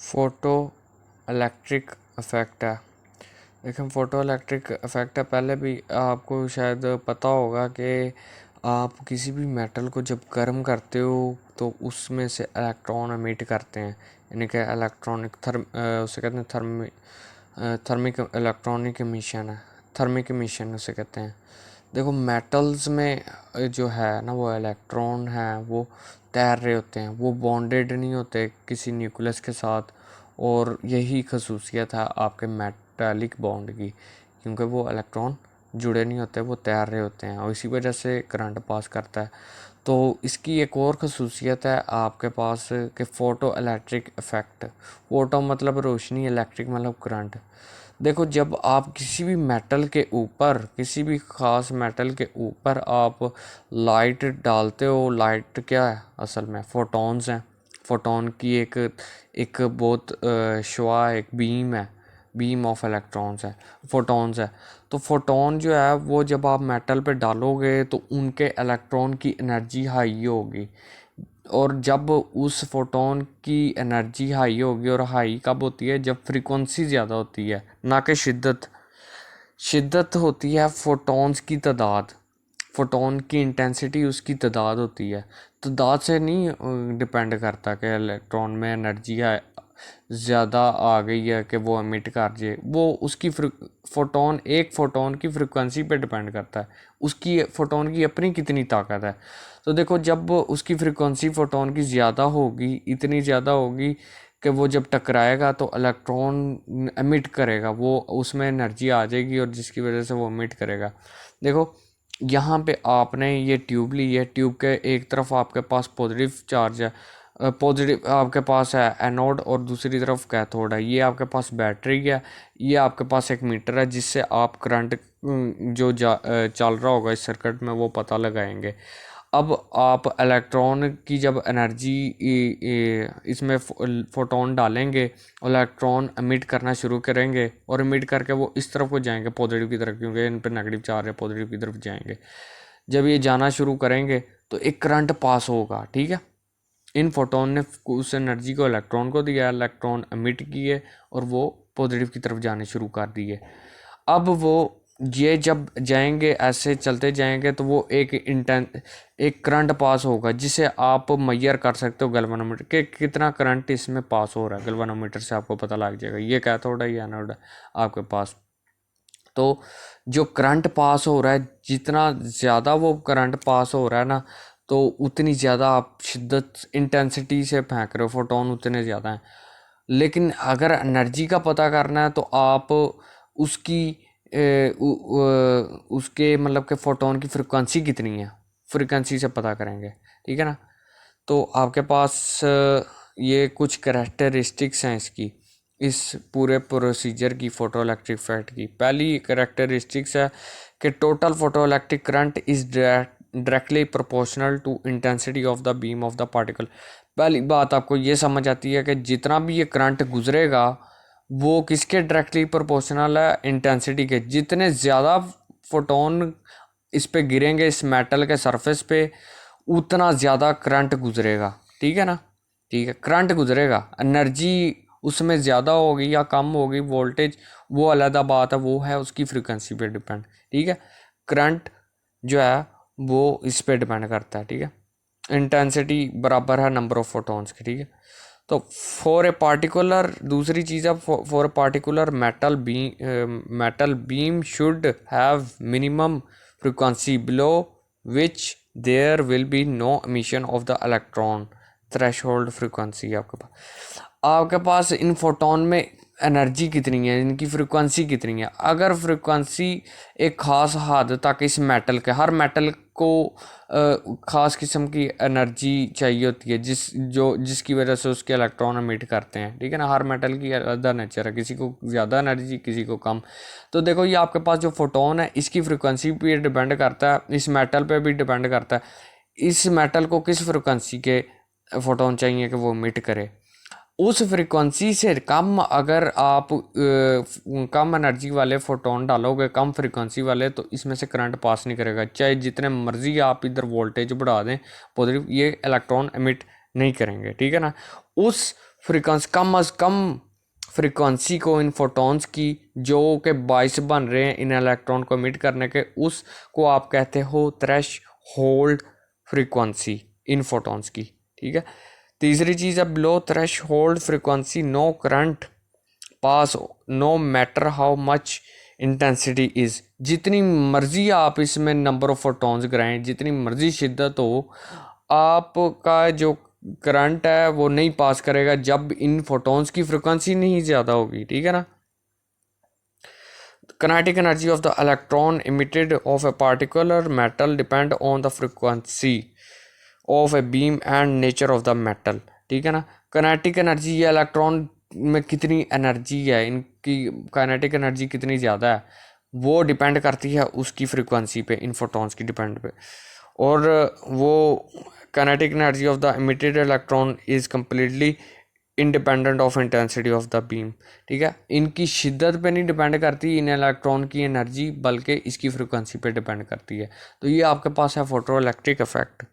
Photo electric effect है। देखें, photo electric effect है, पहले भी आपको शायद पता होगा कि आप किसी भी मेटल को जब गर्म करते हो तो उसमें से इलेक्ट्रॉन एमिट करते हैं, यानी कि इलेक्ट्रॉनिक उसे कहते हैं थर्मिक इलेक्ट्रॉनिक एमिशन है, थर्मिक एमिशन उसे कहते हैं। देखो, मेटल्स में जो है ना, वो इलेक्ट्रॉन है वो तैर रहे होते हैं, वो बॉन्डेड नहीं होते किसी न्यूक्लियस के साथ। और यही खसूसियत है आपके मेटालिक बॉन्ड की, क्योंकि वो इलेक्ट्रॉन जुड़े नहीं होते, वो तैर रहे होते हैं और इसी वजह से करंट पास करता है। तो इसकी एक और खसूसियत है आपके पास कि फ़ोटो इलेक्ट्रिक इफ़ेक्ट। फ़ोटो मतलब रोशनी, इलेक्ट्रिक मतलब करंट। देखो, जब आप किसी भी मेटल के ऊपर, किसी भी ख़ास मेटल के ऊपर आप लाइट डालते हो, लाइट क्या है असल में? फोटॉन्स हैं। फोटॉन की एक एक बहुत शुआ, एक बीम है, बीम ऑफ इलेक्ट्रॉन्स है, फोटॉन्स है। तो फोटॉन जो है वो जब आप मेटल पे डालोगे तो उनके इलेक्ट्रॉन की एनर्जी हाई होगी। और जब उस फोटोन की एनर्जी हाई होगी, और हाई कब होती है? जब फ्रीक्वेंसी ज़्यादा होती है, ना कि शिद्दत। शिद्दत होती है फोटॉन्स की तादाद, फोटोन की इंटेंसिटी उसकी तादाद होती है। तादाद से नहीं डिपेंड करता कि इलेक्ट्रॉन में एनर्जी है ज़्यादा आ गई है कि वो एमिट कर जाए। वो उसकी फोटोन, एक फोटोन की फ्रिक्वेंसी पे डिपेंड करता है, उसकी फोटोन की अपनी कितनी ताकत है। तो देखो, जब उसकी फ्रिक्वेंसी फोटोन की ज़्यादा होगी, इतनी ज़्यादा होगी कि वो जब टकराएगा तो इलेक्ट्रॉन एमिट करेगा, वो उसमें एनर्जी आ जाएगी और जिसकी वजह से वो एमिट करेगा। देखो, यहाँ पे आपने ये ट्यूब ली है, ट्यूब के एक तरफ आपके पास पॉजिटिव चार्ज है, पॉजिटिव आपके पास है एनोड, और दूसरी तरफ कैथोड है। ये आपके पास बैटरी है, ये आपके पास एक मीटर है जिससे आप करंट जो चल रहा होगा इस सर्किट में वो पता लगाएंगे। अब आप इलेक्ट्रॉन की जब एनर्जी इसमें फोटोन डालेंगे, इलेक्ट्रॉन एमिट करना शुरू करेंगे और एमिट करके वो इस तरफ को जाएंगे, पॉजिटिव की तरफ, क्योंकि इन पर नेगेटिव चार्ज है, पॉजिटिव की तरफ जाएंगे। जब ये जाना शुरू करेंगे तो एक करंट पास होगा, ठीक है। इन फोटोन ने उस एनर्जी को इलेक्ट्रॉन को दिया, इलेक्ट्रॉन एमिट किए और वो पॉजिटिव की तरफ जाने शुरू कर दिए। अब वो ये जब जाएंगे, ऐसे चलते जाएंगे, तो वो एक करंट पास होगा जिसे आप मैयर कर सकते हो गैल्वेनोमीटर के, कितना करंट इसमें पास हो रहा है। गैल्वेनोमीटर से आपको पता लग जाएगा ये कैथोड है, ये एनोड है आपके पास। तो जो करंट पास हो रहा है, जितना ज़्यादा वो करंट पास हो रहा है ना, तो उतनी ज़्यादा आप शिद्दत, इंटेंसिटी से फेंक रहे हो, फोटोन उतने ज़्यादा हैं। लेकिन अगर एनर्जी का पता करना है तो आप उसकी उसके मतलब कि फोटोन की फ्रिक्वेंसी कितनी है, फ्रिक्वेंसी से पता करेंगे, ठीक है ना। तो आपके पास ये कुछ करैक्टरिस्टिक्स हैं इसकी, इस पूरे प्रोसीजर की, फोटो इलेक्ट्रिक इफेक्ट की। पहली करैक्टरिस्टिक्स है कि total photoelectric current is directly proportional to intensity of the beam of the particle. पहली बात आपको ये समझ आती है कि जितना भी ये करंट गुजरेगा वो किसके डायरेक्टली प्रोपोर्शनल है? इंटेंसिटी के। जितने ज़्यादा फोटोन इस पे गिरेंगे, इस मेटल के सरफेस पे, उतना ज़्यादा करंट गुजरेगा, ठीक है ना। ठीक है, करंट गुजरेगा, एनर्जी उसमें ज़्यादा होगी या कम होगी, वोल्टेज वो अलग बात है, वो है उसकी फ्रिक्वेंसी पे डिपेंड, ठीक है। करंट जो है वो इस पे डिपेंड करता है, ठीक है। इंटेंसिटी बराबर है नंबर ऑफ फोटॉन्स की, ठीक है। तो फॉर ए पार्टिकुलर, दूसरी चीज़ है, for a particular metal beam should have minimum frequency below which there will be no emission of the electron. Threshold frequency आपके पास इन फोटोन में एनर्जी कितनी है, इनकी फ्रिक्वेंसी कितनी है। अगर फ्रिक्वेंसी एक ख़ास हद तक, इस मेटल के, हर मेटल को ख़ास किस्म की एनर्जी चाहिए होती है जिसकी वजह से उसके इलेक्ट्रॉन एमिट करते हैं, ठीक है ना। हर मेटल की अलग नेचर है, किसी को ज़्यादा एनर्जी, किसी को कम। तो देखो, ये आपके पास जो फोटोन है इसकी फ्रिक्वेंसी पे डिपेंड करता है, इस मेटल पे भी डिपेंड करता है, इस मेटल को किस फ्रिक्वेंसी के फोटोन चाहिए कि वो एमिट करे। उस फ्रिक्वेंसी से कम अगर आप कम एनर्जी वाले फोटोन डालोगे, कम फ्रिक्वेंसी वाले, तो इसमें से करंट पास नहीं करेगा, चाहे जितने मर्जी आप इधर वोल्टेज बढ़ा दें पॉजिटिव, ये इलेक्ट्रॉन एमिट नहीं करेंगे, ठीक है ना। उस फ्रीक्वेंसी कम अज़ कम फ्रीक्वेंसी को इन फोटॉन्स की जो के बाइस बन रहे हैं इन इलेक्ट्रॉन को इमिट करने के, उसको आप कहते हो थ्रेश होल्ड फ्रीक्वेंसी इन फोटॉन्स की। ठीक है। तीसरी चीज़ है below threshold frequency no current pass no matter how much intensity is. जितनी मर्जी आप इसमें नंबर ऑफ फोटॉन्स गिराएं, जितनी मर्जी शिद्दत हो, आपका जो करंट है वो नहीं पास करेगा जब इन फोटॉन्स की फ्रिक्वेंसी नहीं ज़्यादा होगी। ठीक है ना। Kinetic energy of the electron emitted of a particular metal depend on the frequency of a beam and nature of the metal। ठीक है ना। kinetic energy ये इलेक्ट्रॉन में कितनी एनर्जी है, इनकी kinetic एनर्जी कितनी ज़्यादा है, वो डिपेंड करती है उसकी फ्रिक्वेंसी पे, इन फोटॉन्स की डिपेंड पे। और वो kinetic energy of the emitted electron is completely independent of intensity of the beam. ठीक है। इनकी शिद्दत पे नहीं डिपेंड करती इन इलेक्ट्रॉन की एनर्जी, बल्कि इसकी फ्रिक्वेंसी पे डिपेंड करती है। तो ये आपके पास है फोटो इलेक्ट्रिक इफेक्ट।